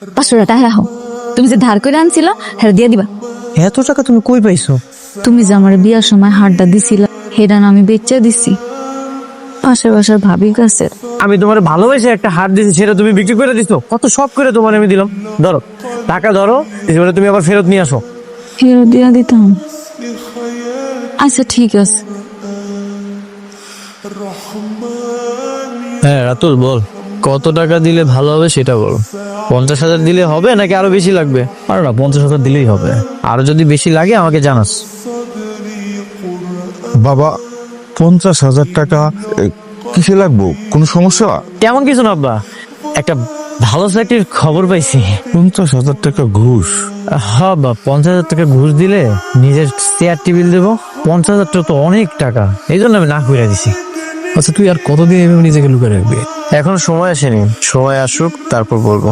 500 টাকা রাখো, তুমি যে ধার করে আনছিল হ্যাঁ দিয়ে দিবা। এত টাকা তুমি কই পাইছো? তুমি যে আমার বিয়ার সময় হাড়টা দিছিলা সেটা না আমি বেচে দিছি পাশের বাসার ভাবির কাছে। আমি তোমার ভালোবেসে একটা হার দিয়েছি, সেটা তুমি বিক্রি করে দিছো। কত শখ করে তোমার আমি দিলাম। ধরো টাকা, ধরো, এবারে তুমি আবার ফেরত নিয়ে আসো। ফেরত দিয়া দিতাম। আচ্ছা ঠিক আছে। হ্যাঁ রাতুল বল, কত টাকা দিলে ভালো হবে সেটা বল। 50,000 দিলে হবে নাকি আরো বেশি লাগবে? আর না, 50,000 দিলেই হবে। আরো যদি বেশি লাগে আমাকে জানাস। বাবা, 50,000 টাকা কিসে লাগবো? কোনো সমস্যা? তেমন কিছু না আব্বা, একটা ভালো চাকরির খবর পাইছি। 50,000 টাকা ঘুষ? হ্যাঁ বা 50,000 টাকা ঘুষ দিলে নিজের চেয়ার টেবিল দেবো। 50,000 টাকা তো অনেক টাকা, এই জন্য আমি না করে দিছি। আচ্ছা তুই আর কতদিন এভাবে নিজেকে লুকিয়ে রাখবি? এখন সময় আসেনি, সময় আসুক তারপর বলবো।